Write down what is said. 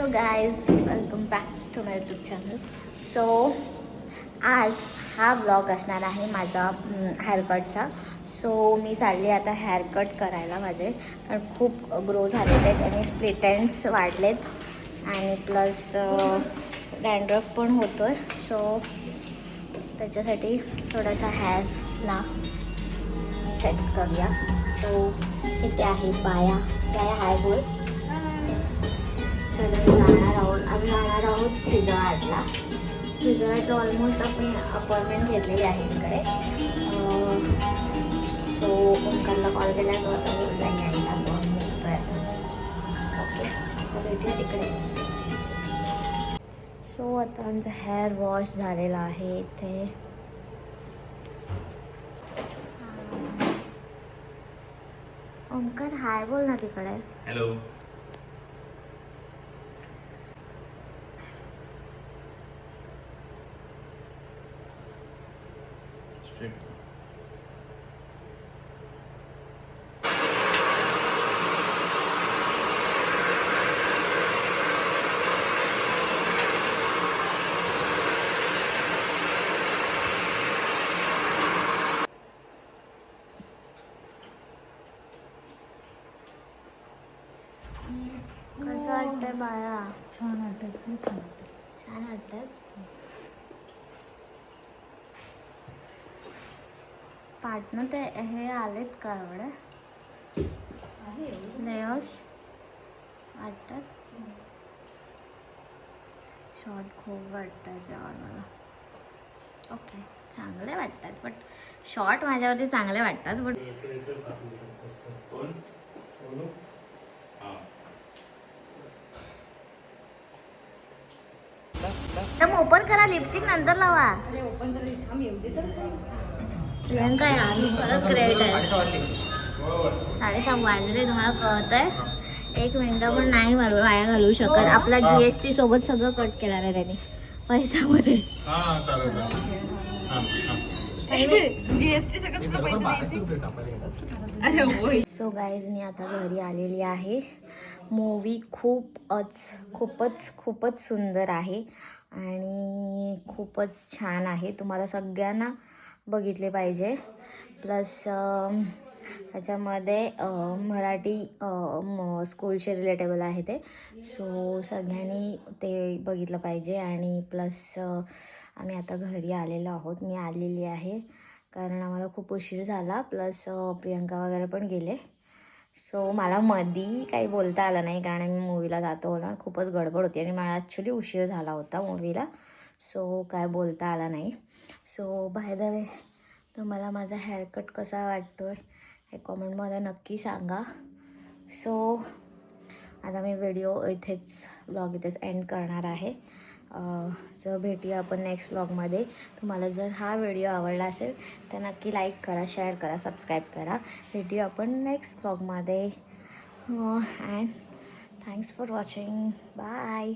Hello guys, welcome back to my YouTube channel. So आज हा vlog असणार आहे माझा हेअरकटचा. सो मी चालली आता हेअरकट करायला माझे, कारण खूप ग्रो झालेले आहेत आणि स्प्लिट एंड्स वाढलेत आणि प्लस डॅन्ड्रफ पण होतो आहे. सो त्याच्यासाठी थोडासा हेअरला सेट करूया. सो इथे आहे बाया हाय बोल. आम्ही जाणार आहोत सिजरआर्टला. सिजरआर्टला ऑलमोस्ट आपण अपॉइंटमेंट घेतलेली आहे तिकडे. सो ओंकारला कॉल केला तो आता बोलला यायला. सो आम्ही निघतोय आता. ओके, आता भेटूया तिकडे. सो आता आमचा हेअर वॉश झालेला आहे इथे. ओंकार हाय बोल ना तिकडे. हॅलो. कसं वाटतंय बाळा? छान वाटत. छान वाटतात. पार्टनर ते हे आलेत का एवढे लेयर्स वाटतात? शॉर्ट खूप वाटतात यावर मला. ओके, चांगले वाटतात, बट शॉर्ट माझ्यावरती चांगले वाटतात. बट एकदम ओपन करा, लिपस्टिक नंतर लावा. प्रियंका यार खरंच ग्रेट आहे. 6:30 वाजले, तुम्हाला कळत आहे? 1 मिनिट पण नाही वाया घालू शकत. आपला GST सोबत सगळं कट केलं आहे त्यांनी पैशामध्ये. सो गाईज, मी आता घरी आलेली आहे. मूवी खूपच सुंदर आहे आणि खूपच छान आहे. तुम्हाला सगळ्यांना बघितले पाहिजे. प्लस त्याच्यामध्ये मराठी स्कूलचे रिलेटेबल आहे ते. सो सगळ्यांनी ते बघितलं पाहिजे. आणि प्लस आम्ही आता घरी आलेलो आहोत. मी आलेली आहे कारण आम्हाला खूप उशीर झाला. प्लस प्रियंका वगैरे पण गेले. सो मला मधी काही बोलता आलं नाही कारण मी मूवीला जातो ना, खूपच गडबड होती आणि मला ॲक्च्युली उशीर झाला होता मूवीला. सो काय बोलता आला नाही. सो बाय द वे, तुम्हाला माझा हेअरकट कसा वाटतो आहे हे कॉमेंटमध्ये नक्की सांगा. सो आता मी व्हिडिओ व्लॉग इथेच एंड करणार आहे. सो भेटूया आपण नेक्स्ट व्लॉगमध्ये. तुम्हाला जर हा व्हिडिओ आवडला असेल तर नक्की लाईक करा, शेअर करा, सबस्क्राईब करा. भेटूया आपण नेक्स्ट व्लॉगमध्ये. And thanks for watching. Bye.